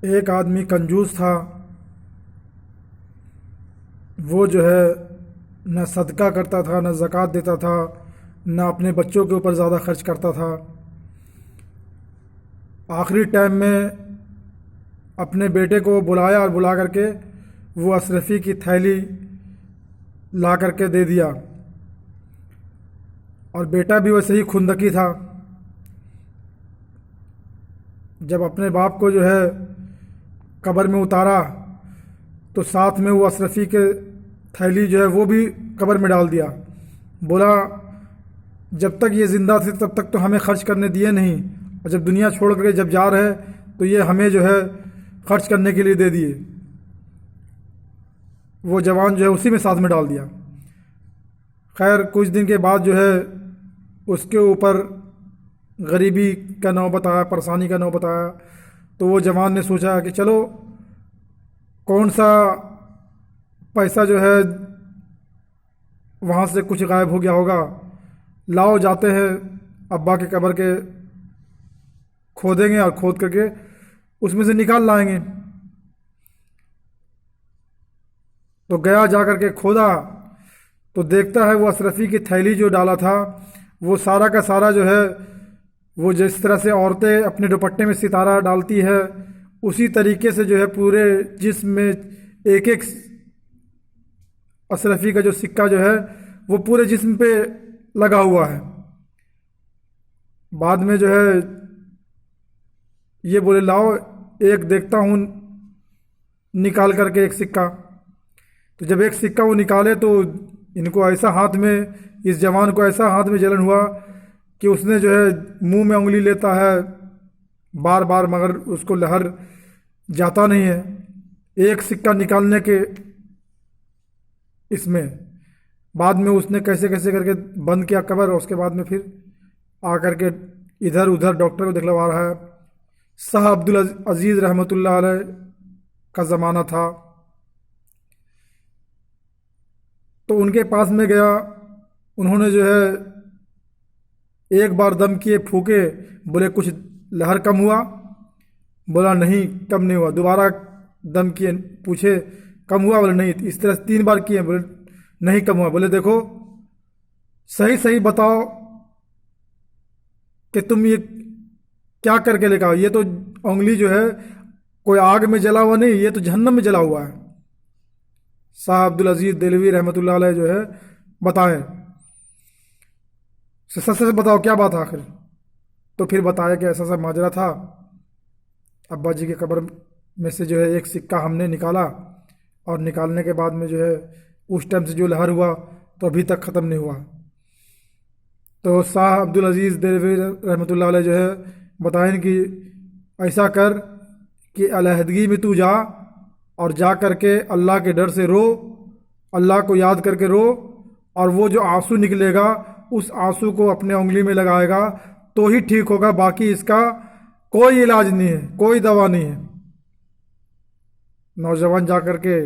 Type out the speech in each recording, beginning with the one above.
ایک آدمی کنجوس تھا، وہ جو ہے نہ صدقہ کرتا تھا، نہ زکوٰۃ دیتا تھا، نہ اپنے بچوں کے اوپر زیادہ خرچ کرتا تھا۔ آخری ٹائم میں اپنے بیٹے کو بلایا اور بلا کر کے وہ اشرفی کی تھیلی لا کر کے دے دیا، اور بیٹا بھی ویسے ہی خندقی تھا۔ جب اپنے باپ کو جو ہے قبر میں اتارا تو ساتھ میں وہ اشرفی کے تھیلی جو ہے وہ بھی قبر میں ڈال دیا۔ بولا جب تک یہ زندہ تھے تب تک تو ہمیں خرچ کرنے دیے نہیں، اور جب دنیا چھوڑ کر کے جب جا رہے تو یہ ہمیں جو ہے خرچ کرنے کے لیے دے دیے۔ وہ جوان جو ہے اسی میں ساتھ میں ڈال دیا۔ خیر کچھ دن کے بعد جو ہے اس کے اوپر غریبی کا نوبت آیا، پریشانی کا نوبت آیا، تو وہ جوان نے سوچا کہ چلو کون سا پیسہ جو ہے وہاں سے کچھ غائب ہو گیا ہوگا، لاؤ جاتے ہیں ابا کے قبر کے کھودیں گے اور کھود کر کے اس میں سے نکال لائیں گے۔ تو گیا، جا کر کے کھودا تو دیکھتا ہے وہ اشرفی کی تھیلی جو ڈالا تھا وہ سارا کا سارا جو ہے وہ جس طرح سے عورتیں اپنے دوپٹے میں ستارہ ڈالتی ہے اسی طریقے سے جو ہے پورے جسم میں ایک ایک اشرفی کا جو سکہ جو ہے وہ پورے جسم پہ لگا ہوا ہے۔ بعد میں جو ہے یہ بولے لاؤ ایک دیکھتا ہوں نکال کر کے ایک سکہ۔ تو جب ایک سکہ وہ نکالے تو ان کو ایسا ہاتھ میں، اس جوان کو ایسا ہاتھ میں جلن ہوا کہ اس نے جو ہے منہ میں انگلی لیتا ہے بار بار، مگر اس کو لہر جاتا نہیں ہے ایک سکہ نکالنے کے اس میں۔ بعد میں اس نے کیسے کیسے کر کے بند کیا قبر، اور اس کے بعد میں پھر آ کر کے ادھر ادھر ڈاکٹر کو دکھلوا رہا ہے۔ شاہ عبدالعزیز رحمۃ اللہ علیہ کا زمانہ تھا، تو ان کے پاس میں گیا، انہوں نے جو ہے ایک بار دم کیے، پھونکے، بولے کچھ لہر کم ہوا؟ بولا نہیں کم نہیں ہوا۔ دوبارہ دم کیے، پوچھے کم ہوا؟ بولے نہیں۔ اس طرح 3 بار کیے، بولے نہیں کم ہوا۔ بولے دیکھو صحیح صحیح بتاؤ کہ تم یہ کیا کر کے لے کے آؤ، یہ تو انگلی جو ہے کوئی آگ میں جلا ہوا نہیں، یہ تو جہنم میں جلا ہوا ہے۔ شاہ عبدالعزیز دہلوی رحمۃ اللہ علیہ جو ہے بتائیں، سچ سچ بتاؤ کیا بات آخر؟ تو پھر بتایا کہ ایسا ماجرا تھا، ابا جی کے قبر میں سے جو ہے ایک سکہ ہم نے نکالا، اور نکالنے کے بعد میں جو ہے اس ٹائم سے جو لہر ہوا تو ابھی تک ختم نہیں ہوا۔ تو شاہ عبدالعزیز دہلوی رحمۃ اللہ علیہ جو ہے بتائیں کہ ایسا کر کہ علیحدگی میں تو جا، اور جا کر کے اللہ کے ڈر سے رو، اللہ کو یاد کر کے رو، اور وہ جو آنسو نکلے گا اس آنسو کو اپنے انگلی میں لگائے گا تو ہی ٹھیک ہوگا، باقی اس کا کوئی علاج نہیں ہے، کوئی دوا نہیں ہے۔ نوجوان جا کر کے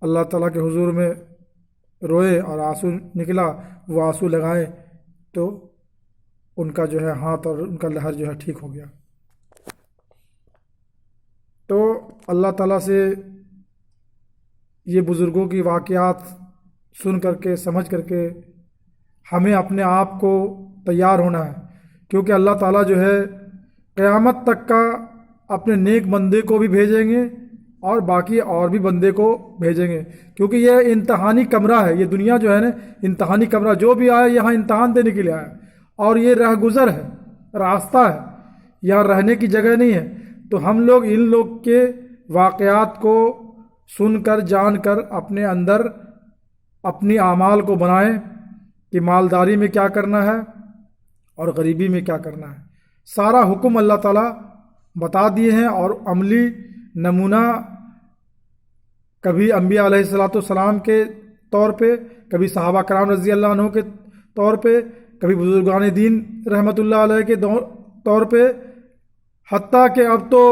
اللہ تعالیٰ کے حضور میں روئے اور آنسو نکلا، وہ آنسو لگائے تو ان کا جو ہے ہاتھ اور ان کا لہر جو ہے ٹھیک ہو گیا۔ تو اللہ تعالیٰ سے یہ بزرگوں کی واقعات سن کر کے، سمجھ کر کے ہمیں اپنے آپ کو تیار ہونا ہے، کیونکہ اللہ تعالیٰ جو ہے قیامت تک کا اپنے نیک بندے کو بھی بھیجیں گے اور باقی اور بھی بندے کو بھیجیں گے، کیونکہ یہ امتحانی کمرہ ہے، یہ دنیا جو ہے نا امتحانی کمرہ، جو بھی آیا یہاں امتحان دینے کے لیے آیا، اور یہ راہ گزر ہے، راستہ ہے، یہاں رہنے کی جگہ نہیں ہے۔ تو ہم لوگ ان لوگ کے واقعات کو سن کر، جان کر اپنے اندر اپنی اعمال کو بنائیں کہ مالداری میں کیا کرنا ہے اور غریبی میں کیا کرنا ہے۔ سارا حکم اللہ تعالیٰ بتا دیے ہیں، اور عملی نمونہ کبھی انبیاء علیہ الصلاۃ والسلام کے طور پہ، کبھی صحابہ کرام رضی اللہ عنہ کے طور پہ، کبھی بزرگان دین رحمۃ اللہ علیہ کے طور پہ، حتیٰ کہ اب تو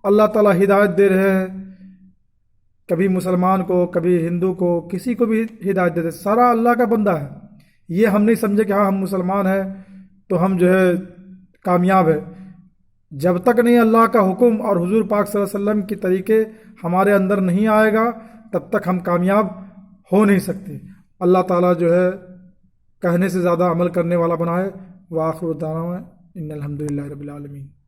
اللہ تعالیٰ ہدایت دے رہے ہیں، کبھی مسلمان کو، کبھی ہندو کو، کسی کو بھی ہدایت دیتے، سارا اللہ کا بندہ ہے۔ یہ ہم نہیں سمجھے کہ ہاں ہم مسلمان ہیں تو ہم جو ہے کامیاب ہے۔ جب تک نہیں اللہ کا حکم اور حضور پاک صلی اللہ علیہ وسلم کے طریقے ہمارے اندر نہیں آئے گا تب تک ہم کامیاب ہو نہیں سکتے۔ اللہ تعالیٰ جو ہے کہنے سے زیادہ عمل کرنے والا بنائے۔ وآخر دعوانا ان الحمد للہ رب العالمین۔